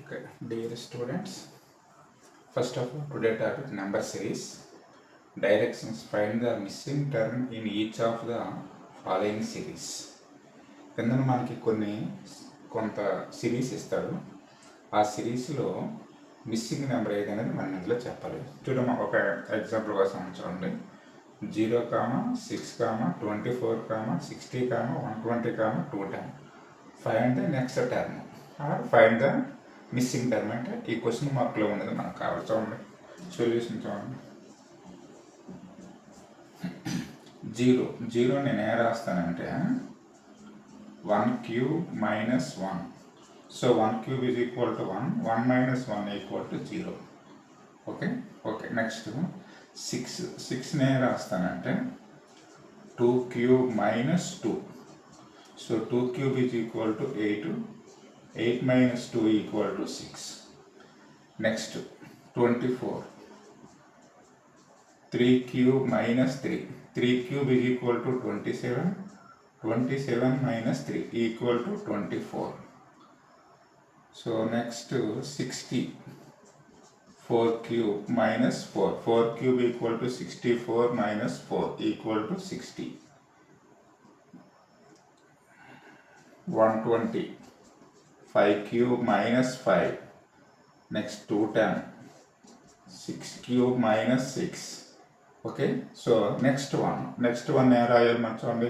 Okay, dear students, first of all, today topic number series. Directions: find the missing term in each of the following series. కింద మనకి కొంత series ఇస్తాడు. ఆ సిరీస్లో missing number ఏదనేది మనం ఇందులో చెప్పాలి. చూడమ్మా, ఒక ఎగ్జాంపుల్ కోసం చూడండి. 0, 6, 24, 60, 120, 210. Find the next term are find the missing term అంటే ఈ క్వశ్చన్ మార్క్లో ఉన్నది మనకు కావాలి. చూడండి, సొల్యూషన్ చూడండి. 0 నేను ఏ రాస్తానంటే 1 cube minus 1. So 1 cube is equal to 1, 1 minus 1 equal to 0. Okay next 6 నేను రాస్తానంటే 2 cube minus 2. So 2 cube is equal to 8. 8 minus 2 equal to 6. Next 24. 3 cube minus 3. 3 cube is equal to 27. 27 minus 3 equal to 24. So next 60. 4 cube minus 4. 4 cube equal to 64 minus 4 equal to 60. 120. 5 cube minus 5. Next 210. 6 cube minus 6. Okay, so next one ఏ రాయాలి మనం చూడండి.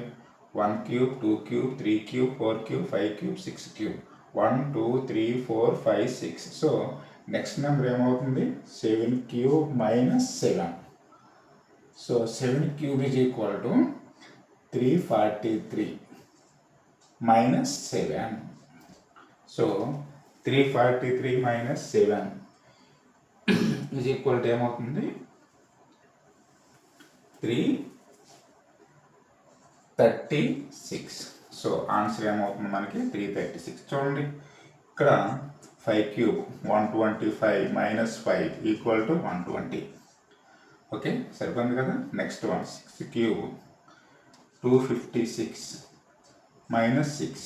1 cube, 2 cube, 3 cube, 4 cube, 5 cube, 6 cube. 1, 2, 3, 4, 5, 6. So next number ఏమవుతుంది? 7 cube minus 7. So 7 cube is equal to 343 minus 7. So 343 minus 7 is equal to ఏమవుతుంది? 336. So answer ఏమవుతుంది మనకి? 336. చూడండి, ఇక్కడ 5 cube 125 minus 5 equal to 120. Okay, సరిపోయింది కదా. Next one 6 cube 256 minus 6.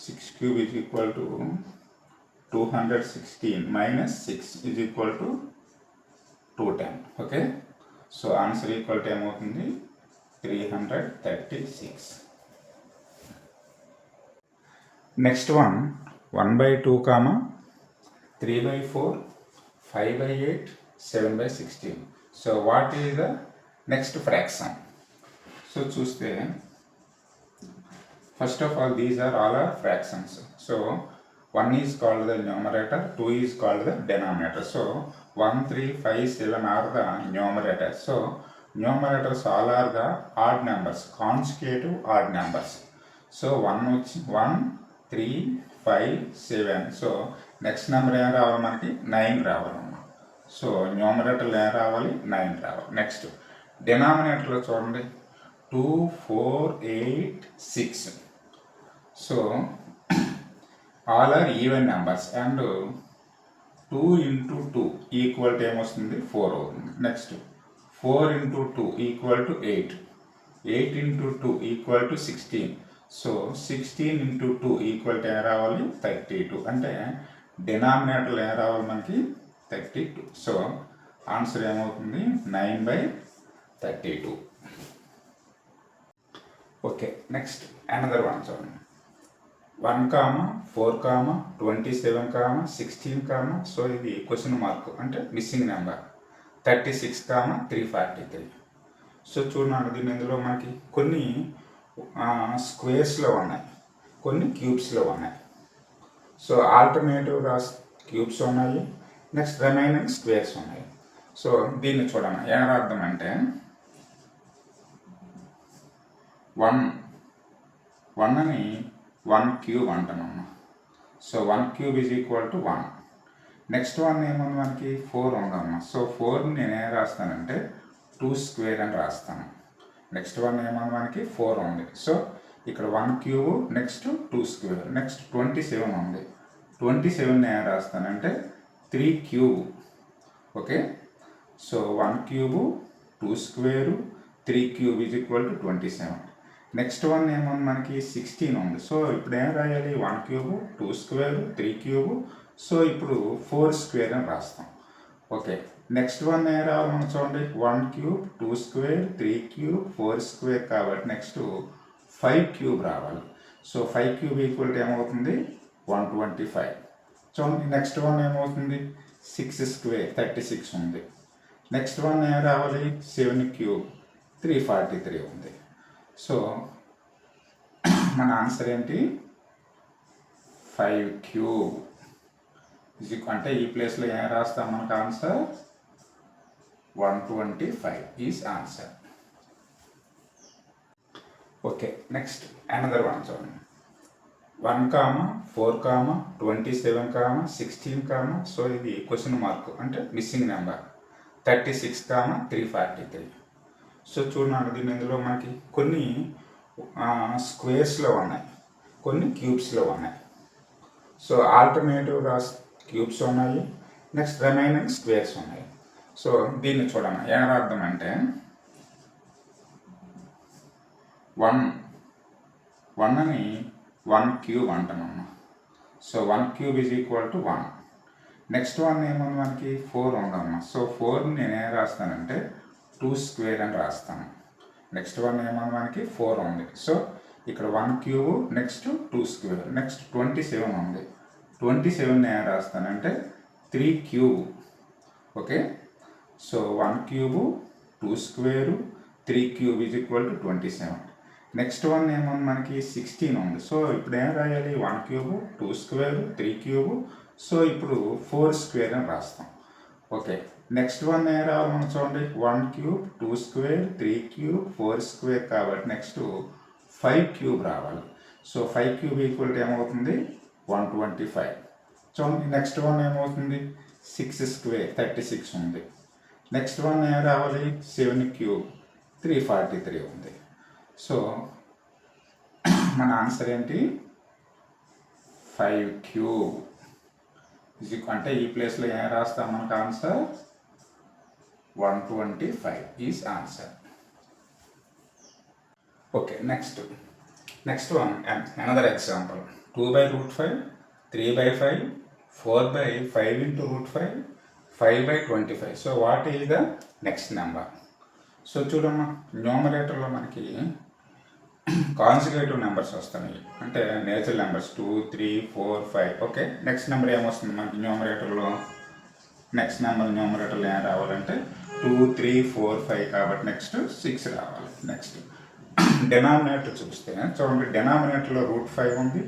6 cube is equal to 216 minus 6 is equal to 210. Okay, so answer equal to ఏమవుతుంది? 336. Next one 1/2, 3/4, 5/8, 7/16. So what is the next fraction? So చూస్తే first of all these are all are fractions. So 1 is called the numerator, 2 is called the denominator. So 1, 3, 5, 7 are the numerators. So numerators all are the odd numbers, consecutive odd numbers. So 1, 3, 5, 7. So next number ఏం రావాలి మనకి? 9 రావాలమ్మా. So న్యూమరేటర్లో ఏం రావాలి? 9 రావాలి. Next డినామినేటర్లో చూడండి 2, 4, 8, 6. So all are even numbers and 2 into 2 equal to ఏమొస్తుంది? 4 అవుతుంది. Next 4 into 2 equal to 8. 8 into 2 equal to 16. So 16 into 2 equal to ఏం రావాలి? 32. అంటే డినామినేటర్లో ఏం రావాలి మనకి? 32. సో ఆన్సర్ ఏమవుతుంది? 9/32. ఓకే, నెక్స్ట్ అనదర్ వన్ చూడండి. 1, 4, 27, 16, సో ఇది క్వశ్చన్ మార్క్ అంటే మిస్సింగ్ నెంబర్. 36, 343. సో చూడండి, దీని ఇందులో మనకి కొన్ని స్క్వేర్స్లో ఉన్నాయి, కొన్ని క్యూబ్స్లో ఉన్నాయి. సో ఆల్టర్నేటివ్ క్యూబ్స్ ఉన్నాయి, నెక్స్ట్ రిమైనింగ్ స్క్వేర్స్ ఉన్నాయి. సో దీన్ని చూడండి, ఏం అర్థం అంటే 1 అని 1 cube అంటామమ్మా. So 1 cube is equal to 1. Next one ఏముంది మనకి? 4 ఉందమ్మా. సో 4ని నేను ఏం రాస్తానంటే 2 square అని రాస్తాను. నెక్స్ట్ వన్ ఏముంది మనకి? 4 ఉంది. సో ఇక్కడ 1 cube, నెక్స్ట్ 2 square, నెక్స్ట్ 27 ఉంది. 27ని ఏం రాస్తానంటే 3 cube. Okay, so 1 cube, 2 square, 3 cube is equal to 27. Next one ఏముంది మనకి 16 ఉంది. సో ఇప్పుడు ఏం రాయాలి, 1 క్యూబ్ 2 స్క్వేర్ 3 క్యూబ్. సో ఇప్పుడు 4 స్క్వేర్ అని రాస్తాం. ఓకే, నెక్స్ట్ వన్ ఏం రావాలి మనం చూడండి, 1 క్యూబ్ 2 స్క్వేర్ 3 క్యూబ్ 4 స్క్వేర్ కాబట్టి నెక్స్ట్ 5 క్యూబ్ రావాలి. సో 5 క్యూబ్ ఈక్వల్ టు ఏమవుతుంది, 125. చూడండి నెక్స్ట్ వన్ ఏమవుతుంది, 6 స్క్వేర్ 36 ఉంది. నెక్స్ట్ వన్ ఏం రావాలి, 7 క్యూబ్ 343 ఉంది. సో మన ఆన్సర్ ఏంటి, 5 క్యూబ్ అంటే ఈ ప్లేస్లో ఏం రాస్తాం, మనకు answer 125 is answer. Okay, next another one చూడండి, 1, 4, 27, 16, సో ఇది క్వశ్చన్ మార్క్ అంటే మిస్సింగ్ నెంబర్, 36, 343. సో చూడండి దీని ఇందులో మనకి కొన్ని స్క్వేర్స్లో ఉన్నాయి, కొన్ని క్యూబ్స్లో ఉన్నాయి. సో ఆల్టర్నేటివ్గా క్యూబ్స్ ఉన్నాయి, నెక్స్ట్ రిమైనింగ్ స్క్వేర్స్ ఉన్నాయి. సో దీన్ని చూడండి ఏం అర్థం అంటే 1 అని 1 క్యూబ్ అంటామమ్మా. So 1 cube is equal to 1. Next one ఏముంది మనకి 4 ఉందమ్మా. సో 4ని నేను ఏం రాస్తానంటే 2 స్క్వేర్ అని రాస్తాను. నెక్స్ట్ వన్ ఏముంది మనకి 4 ఉంది. సో ఇక్కడ 1 క్యూబ్ నెక్స్ట్ 2 స్క్వేర్, నెక్స్ట్ 27 ఉంది. 27ని ఏం రాస్తానంటే 3 cube. Okay, so 1 cube 2 square 3 cube is equal to 27. Next one ఏముంది మనకి 16 ఉంది. సో ఇప్పుడు ఏం రాయాలి, 1 క్యూబ్ 2 స్క్వేర్ 3 క్యూబ్. సో ఇప్పుడు 4 స్క్వేర్ అని రాస్తాం. ఓకే, నెక్స్ట్ వన్ ఏం రావాలి మనం చూడండి, 1 క్యూబ్ 2 స్క్వేర్ 3 క్యూబ్ 4 స్క్వేర్ కాబట్టి నెక్స్ట్ 5 క్యూబ్ రావాలి. సో 5 క్యూబ్ ఈక్వల్ టు ఏమవుతుంది, 125. చూడండి నెక్స్ట్ వన్ ఏమవుతుంది, 6 స్క్వేర్ 36 ఉంది. నెక్స్ట్ వన్ ఏం రావాలి, 7 క్యూబ్ 343 ఉంది. సో మన ఆన్సర్ ఏంటి, 5 క్యూబ్ అంటే ఈ ప్లేస్లో ఏం రాస్తాం, మనకు answer 125 is answer. Okay, next one another example, 2/5, 3/5, 4/5 into √5, 5/25. So what is the next number? So చూడమ్మా, న్యూమరేటర్లో మనకి కాన్జుగేటివ్ నెంబర్స్ వస్తున్నాయి, అంటే natural numbers 2, 3, 4, 5. Okay, next number ఏమొస్తుంది మనకి న్యూమరేటర్లో, నెక్స్ట్ నెంబర్ న్యూమరేటర్లో ఏం రావాలంటే 2, 3, 4, 5 కాబట్టి నెక్స్ట్ 6 రావాలి. నెక్స్ట్ డెనామినేటర్ చూస్తే చూడండి, డెనామినేటర్లో √5 ఉంది,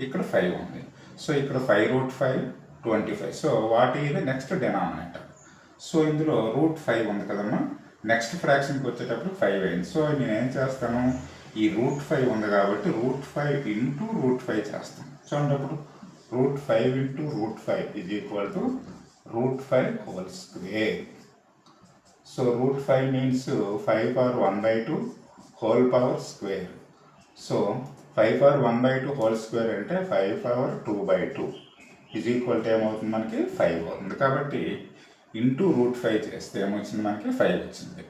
ఇక్కడ 5 ఉంది. సో ఇక్కడ 5 √5 25. So what is the next denominator? So ఇందులో √5 ఉంది కదమ్మా, నెక్స్ట్ ఫ్రాక్షన్కి వచ్చేటప్పుడు 5 అయింది. సో నేనేం చేస్తాను, ఈ √5 ఉంది కాబట్టి √5 into √5 చేస్తాను. చూడండి అప్పుడు √5 into √5 is equal to √5 whole square. So √5 means 5 power 1/2 whole power square. So 5 power 1/2 whole square అంటే 5 పవర్ 2/2 ఈజ్ ఈక్వల్ టు ఏమవుతుంది మనకి 5 అవుతుంది. కాబట్టి ఇంటూ √5 చేస్తే ఏమొచ్చింది మనకి 5 వచ్చింది.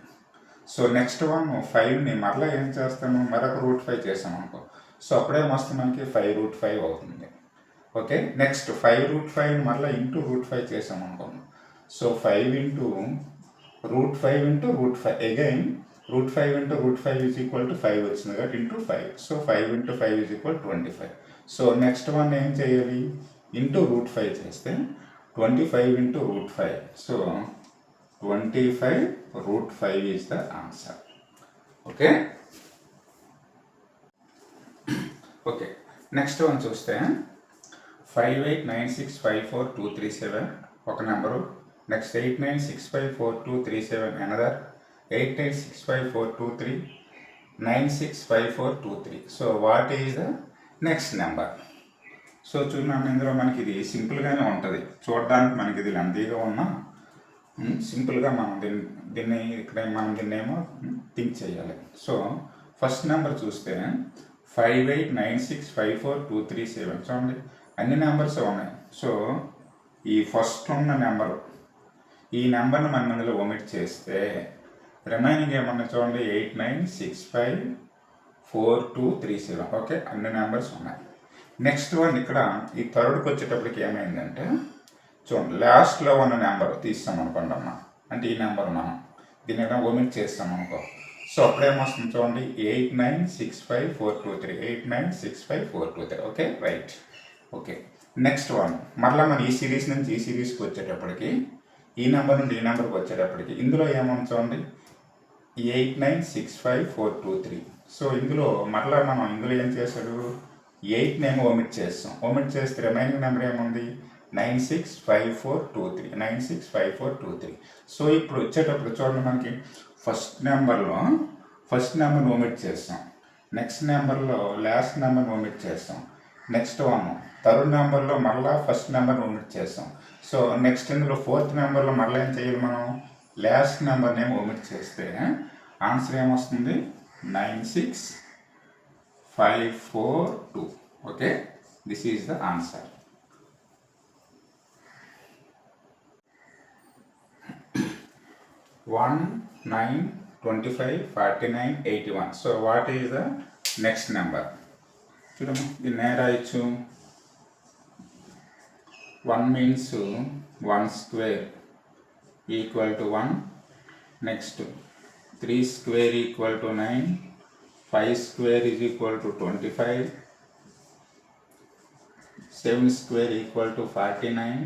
సో నెక్స్ట్ వన్ 5ని మరలా ఏం చేస్తాము, మరొక √5 చేసాము అనుకో. సో అప్పుడేమొస్తుంది మనకి 5 √5 అవుతుంది. ఓకే, నెక్స్ట్ 5 √5 మరలా ఇంటూ √5 చేసాము అనుకోండి. So 5 into √5 into √5 again √5 into √5 is equal to 5 వచ్చింది కాబట్టి into 5. So 5 into 5 is equal 25. So next one ఏం చేయాలి, ఇంటూ √5 చేస్తే 25 into √5. So 25 √5 is the answer. Okay, okay, next one చూస్తే 589654,237 ఒక number, next 89654237 another, 896542396543. So what is the next number? So చూడండి ఇందులో మనకి ఇది సింపుల్గానే ఉంటుంది, చూడడానికి మనకి ఇది లెంతీగా ఉన్నా సింపుల్గా మనం దీన్ని ఇక్కడ మనం దీన్నేమో థింక్ చేయాలి. సో ఫస్ట్ నెంబర్ చూస్తే 589654,237 చూడండి అన్ని నెంబర్స్ ఉన్నాయి. సో ఈ ఫస్ట్ ఉన్న నెంబరు, ఈ నెంబర్ని మనం ఇందులో ఒమిట్ చేస్తే రిమైనింగ్ ఏమన్నా చూడండి 8965 4237. ఓకే, అన్ని నెంబర్స్ ఉన్నాయి. నెక్స్ట్ వన్ ఇక్కడ ఈ థర్డ్కి వచ్చేటప్పటికి ఏమైందంటే చూడండి, లాస్ట్లో ఉన్న నెంబర్ తీస్తాం అనుకోండి అమ్మా, అంటే ఈ నెంబర్ మనం దీని ఒమిట్ చేస్తాం అనుకో. సో అప్పుడేమొస్తుంది చూడండి, 8965423, 8965423. Okay, right. Okay, next one మరలా మన ఈ సిరీస్ నుంచి ఈ సిరీస్కి వచ్చేటప్పటికి, ఈ నెంబర్ నుండి ఈ నెంబర్కి వచ్చేటప్పటికి ఇందులో ఏమవుతుంది చూడండి, 8965423. సో ఇందులో మరలా మనం ఇందులో ఏం చేశాడు, 8 నేమో ఒమిట్ చేస్తాం. ఒమిట్ చేస్తే రిమైనింగ్ నెంబర్ ఏముంది, 965423, 965423. సో ఇప్పుడు వచ్చేటప్పుడు చూడండి, మనకి ఫస్ట్ నెంబర్లో ఫస్ట్ నెంబర్ని ఒమిట్ చేస్తాం, నెక్స్ట్ నెంబర్లో లాస్ట్ నెంబర్ని ఒమిట్ చేస్తాం, నెక్స్ట్ వన్ థర్డ్ నెంబర్లో మళ్ళీ ఫస్ట్ నెంబర్ని ఒమిట్ చేస్తాం. సో నెక్స్ట్ ఇందులో ఫోర్త్ నెంబర్లో మళ్ళీ ఏం చేయాలి మనం, లాస్ట్ నెంబర్ని ఏమో ఒమిట్ చేస్తే ఆన్సర్ ఏమొస్తుంది, 96542. Okay, this is the answer. 1, 9, 25, 49, 81. So what is the next number? చూడమ్మా, దీన్ని ఏం రాయొచ్చు, 1 means 1 square equal to 1. Next 3 square equal to 9, 5 square is equal to 25, 7 square equal to 49,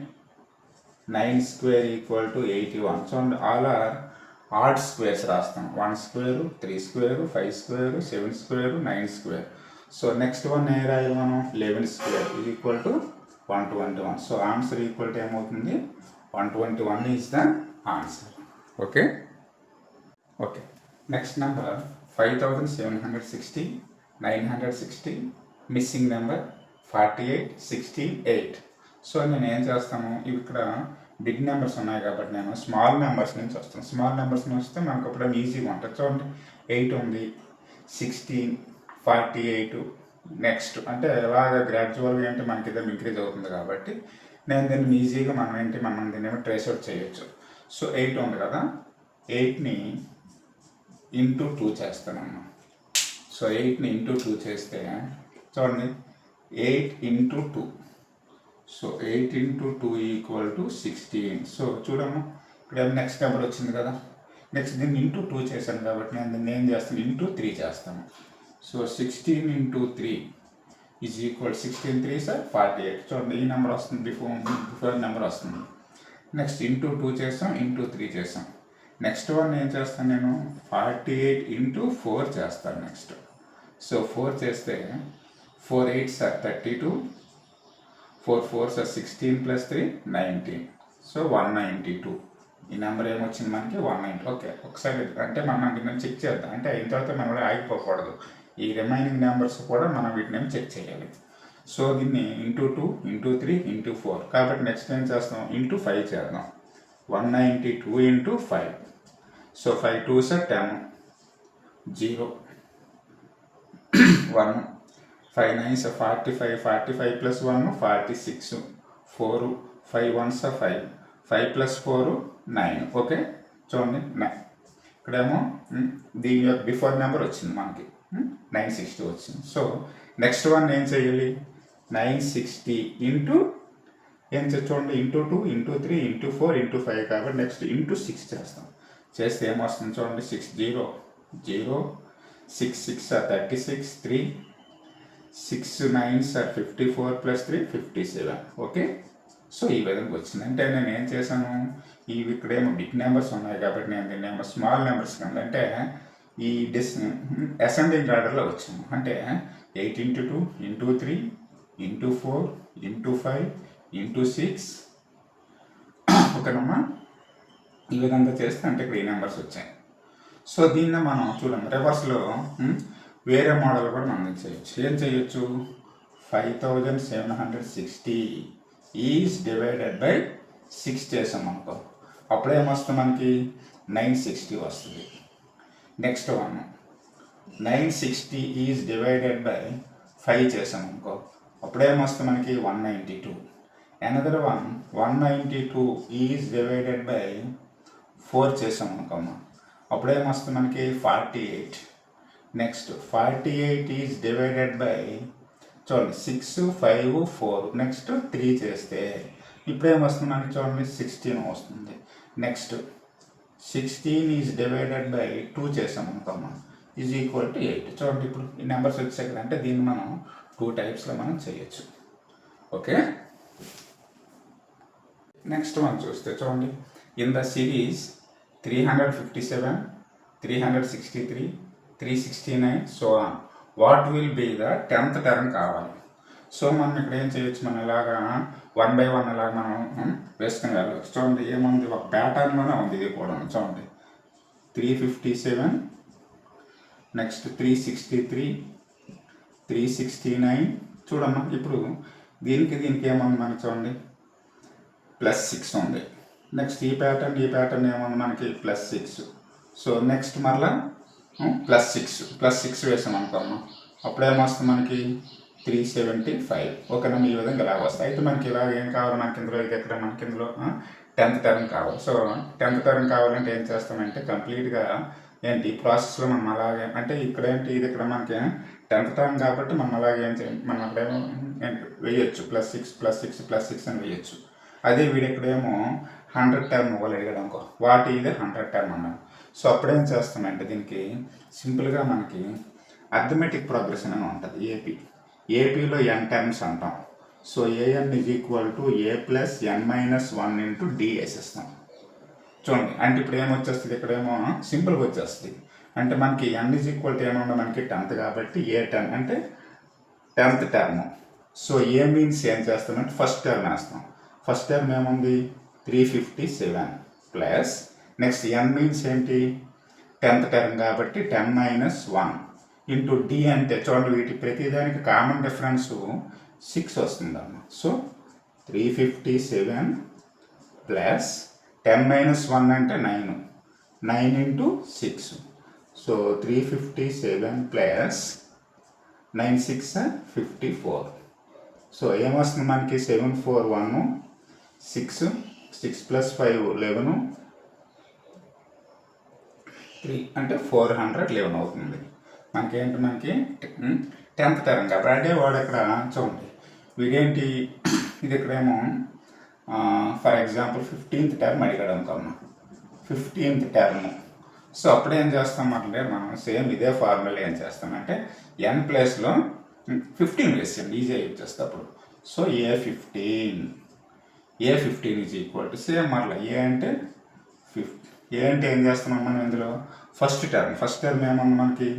9 square equal to 81. So all are odd squares రాస్తాం, 1 square, 3 square, 5 square, 7 square, 9 square. So next one ఏ రాయాలి మనం, 11 square is equal to 121. So answer equal to ఏమవుతుంది, 121 is the answer. Okay, okay. Next number 5760, 960, missing number 4868. So నేను ఏం చేస్తాను, ఇవి ఇక్కడ బిగ్ నెంబర్స్ ఉన్నాయి కాబట్టి నేను స్మాల్ నెంబర్స్ నుంచి వస్తాను. స్మాల్ నెంబర్స్ నుంచి వస్తే మనకు అప్పుడు ఈజీగా ఉంటుంది. చూడండి, 8 ఉంది, 16, 48. నెక్స్ట్ అంటే ఎలాగ గ్రాడ్యువల్గా అంటే మనకి ఇద్దరు ఇంక్రీజ్ అవుతుంది కాబట్టి నేను దీన్ని ఈజీగా మనం దీన్ని ట్రేస్ అవుట్ చేయొచ్చు. సో 8 ఉంది కదా, 8ని ఇంటూ 2 చేస్తానమ్మా. సో 8ని ఇంటూ 2 చేస్తే చూడండి, 8 into 2. So 8 into 2 equal to 16. So చూడమ్మా, ఇక్కడ నెక్స్ట్ నెంబర్ వచ్చింది కదా, నెక్స్ట్ దీన్ని ఇంటూ 2 చేశాను కాబట్టి నేను దీన్ని ఏం చేస్తాను, ఇంటూ 3 చేస్తాను. So 16 into 3 is equal 16 3 sir 48. చూడండి, ఈ నెంబర్ వస్తుంది, బిఫోర్ నెంబర్ వస్తుంది. నెక్స్ట్ ఇంటూ 2 చేస్తాం, ఇంటూ 3 చేస్తాం. నెక్స్ట్ వన్ ఏం చేస్తాను నేను, 48 ఇంటూ 4 చేస్తాను నెక్స్ట్. సో 4 చేస్తే 4 8 సార్ 32, 4 4 సార్ 16 ప్లస్ 3 19. సో 192. ఈ నెంబర్ ఏమొచ్చింది మనకి, 190. ఓకే, ఒకసారి అంటే మనం దీన్ని చెక్ చేద్దాం, అంటే అయిన తర్వాత మనం కూడా ఆగిపోకూడదు. ఈ రిమైనింగ్ నెంబర్స్ కూడా మనం వీటిని చెక్ చేయాలి. సో దీన్ని ఇంటూ 2, ఇంటూ 3, ఇంటూ 4 కాబట్టి నెక్స్ట్ ఏం చేస్తాం, ఇంటూ 5 చేద్దాం. 192 into 5. So 5 2 sir 10, 0 1, 5 9 sir 45, 45 plus 1 46, 4 5 1 sir 5, 5 plus 4 9. Okay, చూడండి 9. ఇక్కడేమో దీని యొక్క బిఫోర్ నెంబర్ వచ్చింది మనకి 960 వచ్చింది. సో నెక్స్ట్ వన్ ఏం చేయాలి, 960 ఇంటూ ఏం చూడండి, ఇంటూ 2, ఇంటూ 3, ఇంటూ 4, ఇంటూ 5 కాబట్టి నెక్స్ట్ ఇంటూ 6 చేస్తాం. చేస్తే ఏమొస్తుంది చూడండి, 6 0 0, 6 6 sir 36, 3 6 9 sir 54 plus 3 57. Okay, so ఈ విధంగా వచ్చింది. అంటే నేను ఏం చేశాను, ఇవి ఇక్కడేమో బిగ్ నెంబర్స్ ఉన్నాయి కాబట్టి నేను దీన్నేమో స్మాల్ నెంబర్స్ కింద అంటే ఈ అసెండింగ్ ఆర్డర్లో వచ్చాము. అంటే 8 into 2, into 3, into 4, into 5, into 6. ఓకేనమ్మా, ఈ విధంగా చేస్తే అంటే ఇక్కడ ఈ నెంబర్స్ వచ్చాయి. సో దీన్ని మనం చూడండి, రివర్స్లో వేరే మోడల్ కూడా మనం చేయొచ్చు. ఏం చేయొచ్చు, 5760 ఈజ్ డివైడెడ్ బై 6 చేసాం అనుకో, అప్పుడేమొస్తుంది మనకి 960 వస్తుంది. Next one 960 is divided by 5 చేసాం అనుకో, అప్పుడేమొస్తుంది మనకి 192. Another one 192 is divided by 4 చేసాం అనుకోమ్మా, అప్పుడేమొస్తుంది మనకి 48. నెక్స్ట్ 48 ఈజ్ డివైడెడ్ బై చూడండి 6, 5, 4 నెక్స్ట్ 3 చేస్తే ఇప్పుడు ఏమొస్తుంది మనకి చూడండి 16 వస్తుంది. నెక్స్ట్ 16 ఈజ్ డివైడెడ్ బై 2 చేసాం అనుకోమ్మా ఈజ్ ఈక్వల్ టు 8. చూడండి ఇప్పుడు ఈ నెంబర్స్ వచ్చాయి కదా, అంటే దీన్ని మనం 2 టైప్స్లో మనం చేయొచ్చు. ఓకే, నెక్స్ట్ మనం చూస్తే చూడండి in the series 357, 363, 369 so on what will be the 10th term కావాలి. సో మనం ఇక్కడ ఏం చేయొచ్చు, మనం ఇలాగా 1 by 1 ఇలాగ మనం వేసుకుని వెళ్ళవచ్చు. చూడండి ఏముంది, ఒక ప్యాటర్న్లోనే ఉంది ఇది కూడా. చూడండి 357, నెక్స్ట్ 363, 369 చూడమ్మా. ఇప్పుడు దీనికి ఏముంది మనకి చూడండి +6 ఉంది. నెక్స్ట్ ఈ ప్యాటర్న్ ఏముంది మనకి +6. సో నెక్స్ట్ మరలా +6 వేసాం అనుకోమ్మా, అప్పుడు ఏమొస్తుంది మనకి 375. ఓకేనా, ఈ విధంగా ఇలా వస్తాయి. అయితే మనకి ఇలా ఏం కావాలి, మనకి ఇందులో ఇది ఎక్కడ మనకి ఇందులో 10th టర్మ్ కావాలి. సో 10th టర్మ్ కావాలంటే ఏం చేస్తామంటే కంప్లీట్గా ఏంటి ఈ ప్రాసెస్లో మనం అలాగే, అంటే ఇక్కడ ఏంటి ఇది ఇక్కడ మనకి 10th టర్మ్ కాబట్టి మనం అలాగే ఏం చేయాలి, మనం అక్కడేమో ఏంటి వేయచ్చు +6 అని వేయచ్చు. అదే వీడు ఇక్కడేమో 100 టర్మ్ వాళ్ళు అడిగాడు అనుకో, వాటి ఇది 100 టర్మ్ అన్నాం. సో అప్పుడేం చేస్తామంటే దీనికి సింపుల్గా మనకి అర్థమెటిక్ ప్రోగ్రెషన్ అని ఉంటుంది. ఏపీలో n టర్మ్స్ అంటాం. So an is equal to a + n - 1 into d వేసేస్తాం. చూడండి అంటే ఇప్పుడు ఏమొచ్చేస్తుంది, ఇక్కడేమో సింపుల్గా వచ్చేస్తుంది. అంటే మనకి n ఈజ్ ఈక్వల్ టు ఏమన్నా మనకి 10th కాబట్టి ఏ టర్మ్ అంటే 10th టర్మ్. సో ఏ మీన్స్ ఏం చేస్తామంటే ఫస్ట్ టర్మ్ వేస్తాం. ఫస్ట్ టర్మ్ ఏముంది 357 ప్లస్ నెక్స్ట్ n మీన్స్ ఏంటి 10th టర్మ్ కాబట్టి 10 - 1 ఇంటూ డి అంటే చూడండి వీటి ప్రతిదానికి కామన్ డిఫరెన్స్ 6 వస్తుందమ్మ. సో 357 ప్లస్ 10 - 1 అంటే 9 ఇంటూ 6. So 357 plus 9 6 54. సో ఏమొస్తుంది మనకి 741 6 + 5 11 3 అంటే 411 అవుతుంది. మనకి 10th టర్మ్ కాబట్టి అంటే వాడు ఇక్కడ చూడండి వీడేంటి ఇది ఇక్కడేమో ఫర్ ఎగ్జాంపుల్ 15th టర్మ్ అడిగాడు అనుకోమ్మా 15th టర్మ్. సో అప్పుడు ఏం చేస్తామంటే మనం సేమ్ ఇదే ఫార్ములా ఏం చేస్తామంటే n ప్లేస్లో 15 వేసాం ఈజీగా యూజ్ చేస్తే అప్పుడు. So A15 is equal to same మరలా ఏ అంటే ఏం చేస్తున్నాం మనం ఇందులో ఫస్ట్ టర్మ్ ఏమన్నా మనకి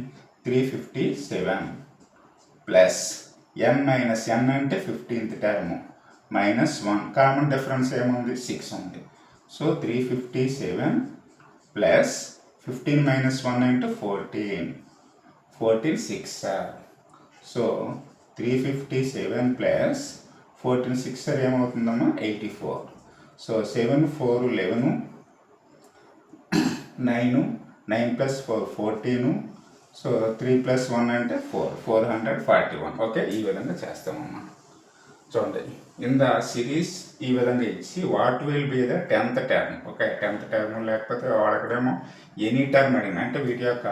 357 ప్లస్ n అంటే 15th టర్మ్ -1 కామన్ డిఫరెన్స్ ఏముంది 6 ఉంది. సో 357 ప్లస్ 15 - 1 అంటే 14 6. So 357 plus 14 6 ఏమవుతుందమ్మా 84. సో 7 4 11 9 + 4 14. సో 3 + 1 అంటే 441. ఓకే, ఈ విధంగా చేస్తామమ్మా. చూడండి ఇన్ ద సిరీస్ ఈ విధంగా ఇచ్చి what will be the 10th term. Okay, 10th term లేకపోతే వాడక్కడేమో ఎనీ టర్మ్ అడిగిన అంటే వీటి యొక్క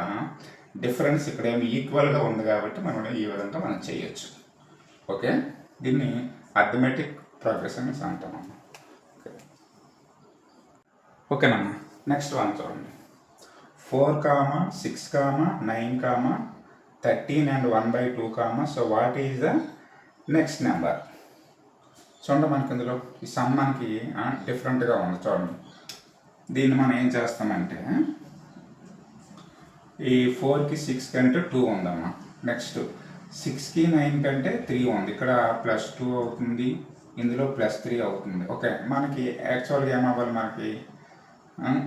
డిఫరెన్స్ ఇక్కడేమో ఈక్వల్గా ఉంది కాబట్టి మనం ఈ విధంగా మనం చేయొచ్చు. ఓకే, దీన్ని అర్థమెటిక్ ప్రోగ్రెషన్ అంటామమ్మా. ఓకేనమ్మా, నెక్స్ట్ వన్ చూడండి 4, 6, 9, 13 and 1/2, so what is the next number. చూడండి మనకి ఇందులో ఈ సమ్ మనకి డిఫరెంట్గా ఉంది. చూడండి దీన్ని మనం ఏం చేస్తామంటే ఈ 4కి 6 కంటే 2 ఉందమ్మా. నెక్స్ట్ 6కి 9 కంటే 3 ఉంది. ఇక్కడ +2 అవుతుంది, ఇందులో +3 అవుతుంది. ఓకే, మనకి యాక్చువల్గా ఏమవ్వాలి, మనకి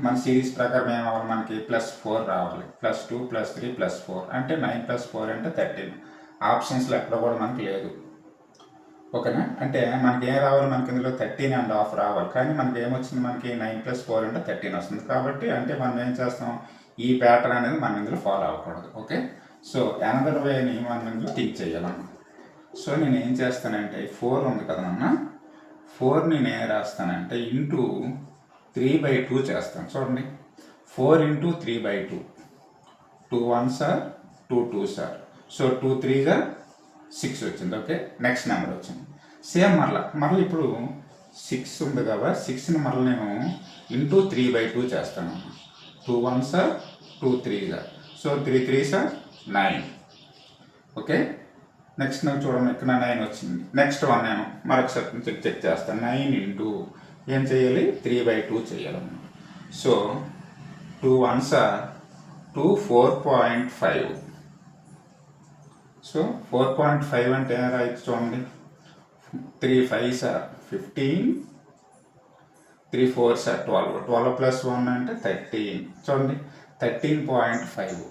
మన సిరీస్ ప్రకారం ఏమవ్వాలి, మనకి +4 రావాలి. +2 +3 +4 అంటే 9 + 4 అంటే 13. ఆప్షన్స్లో ఎక్కడ కూడా మనకి లేదు. ఓకేనా, అంటే మనకి ఏం రావాలి, మనకి ఇందులో 13.5 రావాలి. కానీ మనకి ఏమొచ్చింది, మనకి 9 + 4 అంటే 13 వస్తుంది. కాబట్టి అంటే మనం ఏం చేస్తాం, ఈ ప్యాటర్న్ అనేది మనం ఇందులో ఫాలో అవ్వకూడదు. ఓకే, సో అనదర్ వేని మనం ఇందులో థింక్ చేయాలన్న. సో నేను ఏం చేస్తానంటే 4 ఉంది కదా అన్న, 4 నేను ఏం రాస్తానంటే ఇంటూ 3/2 చేస్తాను. చూడండి 4 × 3/2 2 1s are 2 2s are. So 2 3s are 6 వచ్చింది. ఓకే, నెక్స్ట్ నెంబర్ వచ్చింది. సేమ్ మరలా ఇప్పుడు 6 ఉంది కదా, 6ని మరలా నేను ఇంటూ 3/2 చేస్తాను. 2 1s are 2 3s are. So 3 3s are 9. Okay, next నాకు చూడండి, ఇక్కడ 9 వచ్చింది. నెక్స్ట్ వన్ నేను మరొకసారి చెక్ చేస్తాను. 9 ఇంటూ ఏం చేయాలి, 3/2 చేయాలన్నమాట. So 2 1s are 2 4.5. సో 4.5 అంటే రైట్ చూడండి, 3 5s are 15, 3 4s are 12. 12 plus 1 అంటే 13. చూడండి 13.5.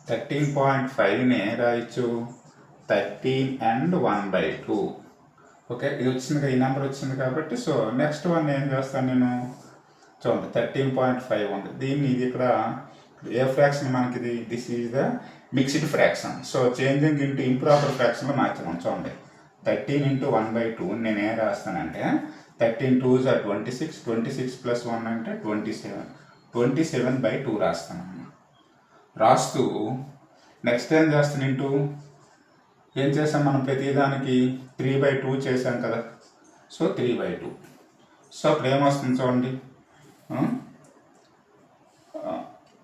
13.5ని రాయొచ్చు 13 and 1/2. ఓకే, ఇది వచ్చింది, ఈ నెంబర్ వచ్చింది కాబట్టి సో నెక్స్ట్ వన్ ఏం చేస్తాను నేను, చూడండి 13.5 ఉంది. దీన్ని ఇది ఇక్కడ ఏ ఫ్రాక్షన్ మనకి ఇది, this is the mixed fraction. So changing into improper ఫ్రాక్షన్లో మార్చాము. చూడండి 13 into 1/2 నేను ఏం రాస్తానంటే 13 2s are 26, 26 plus 1 అంటే 27, 27/2 రాస్తాను. రాస్తూ నెక్స్ట్ ఏం చేస్తాను, ఇంటూ ఏం చేసాం మనం ప్రతిదానికి 3/2 చేసాం కదా, సో 3/2. సో అప్పుడు ఏమొస్తుంది చూడండి,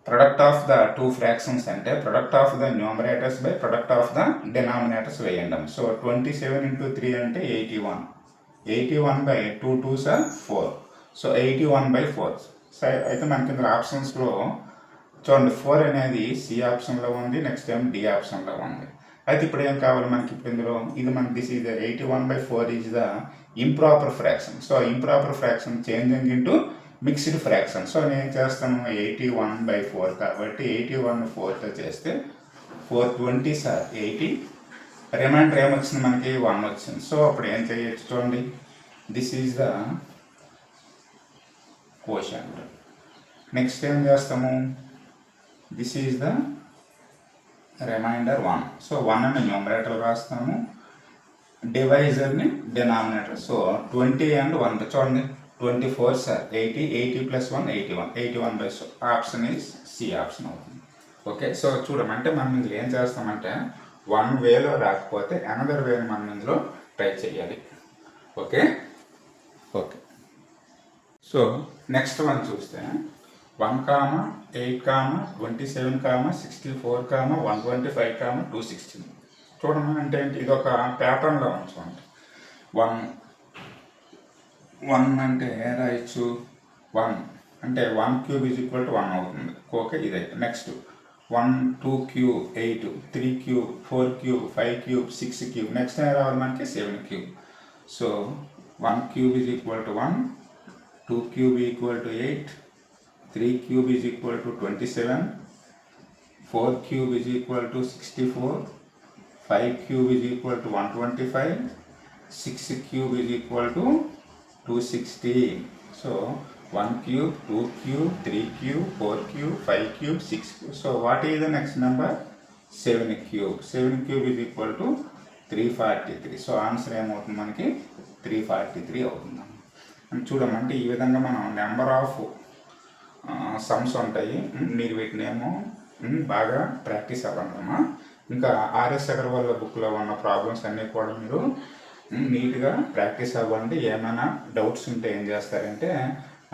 product of the two fractions అంటే product of the numerators by product of the denominators వేయండి. సో 27 into 3 అంటే 81. 81/2 2s are 4. సో 81/4. సో అయితే మనకి ఇందులో ఆప్షన్స్లో చూడండి 4 అనేది సి ఆప్షన్లో ఉంది, నెక్స్ట్ టైం డి ఆప్షన్లో ఉంది. అయితే ఇప్పుడు ఏం కావాలి మనకి, ఇప్పుడు ఇందులో ఇది మనకి this is the 81/4 is the improper fraction. So improper fraction changing into mixed fraction. So నేను చేస్తాను 81/4 కాబట్టి 81 4తో చేస్తే 4 20s are 80. రిమైండర్ ఏమొచ్చింది మనకి 1 వచ్చింది. సో అప్పుడు ఏం చేయొచ్చు చూడండి, this is the quotient. Next ఏం చేస్తాము, this is the remainder 1. So 1 అని న్యూమరేటర్ రాస్తాము, డివైజర్ని డినామినేటర్. సో 20 and 1 చూడండి 24s are 80, 80 plus 1 81, 81/4. Option is C option అవుతుంది. ఓకే, సో చూడమంటే మనం ఇందులో ఏం చేస్తామంటే 1 వేలో రాకపోతే అనదర్ వేని మనం ఇందులో ట్రై చేయాలి. Okay okay, so next one చూస్తే 1, 8, 27, 64, 125, 216. చూడమని అంటే ఇది ఒక ప్యాటర్న్లో ఉంచుకోండి. 1 అంటే రాయొచ్చు 1 అంటే 1 cube ఈజ్ ఈక్వల్ టు 1 అవుతుంది. ఓకే, ఇదైతే next 1 2 cube 8, 3 cube 4 cube 5 cube 6 cube. Next ఏం రావాలి మనకి 7 cube. So 1 cube is equal to 1, 2 cube equal to 8, 3 cube is equal to 27, 4 cube is equal to 64, 5 cube is equal to 125, 6 cube is equal to 260. So 1 cube, 2 cube, 3 cube, 4 cube, 5 cube, 6 cube. So what is the next number? 7 cube. 7 cube is equal to 343. So answer ఏమవుతుంది మనకి 343 అవుతుంది. చూడమంటే ఈ విధంగా మనం number of sums ఉంటాయి, మీరు వీటిని ఏమో బాగా ప్రాక్టీస్ అవ్వడమ్మా. ఇంకా ఆర్ఎస్ అగర్వాల్ బుక్లో ఉన్న ప్రాబ్లమ్స్ అన్నీ కూడా మీరు నీట్గా ప్రాక్టీస్ అవ్వండి. ఏమైనా డౌట్స్ ఉంటే ఏం చేస్తారంటే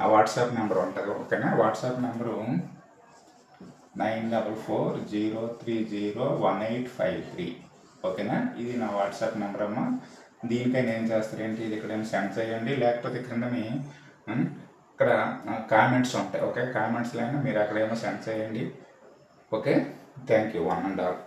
ఆ వాట్సాప్ నెంబర్ ఉంటుంది. ఓకేనా, వాట్సాప్ నెంబరు 9440301853. ఓకేనా, ఇది నా వాట్సాప్ నెంబర్ అమ్మా. దీనికైనా ఏం చేస్తారేంటి, ఇది ఇక్కడ సెండ్ చేయండి, లేకపోతే క్రిందని ఇక్కడ కామెంట్స్ ఉంటాయి. ఓకే, కామెంట్స్లో అయినా మీరు అక్కడేమో సెండ్ చేయండి. Okay, thank you 1 and all.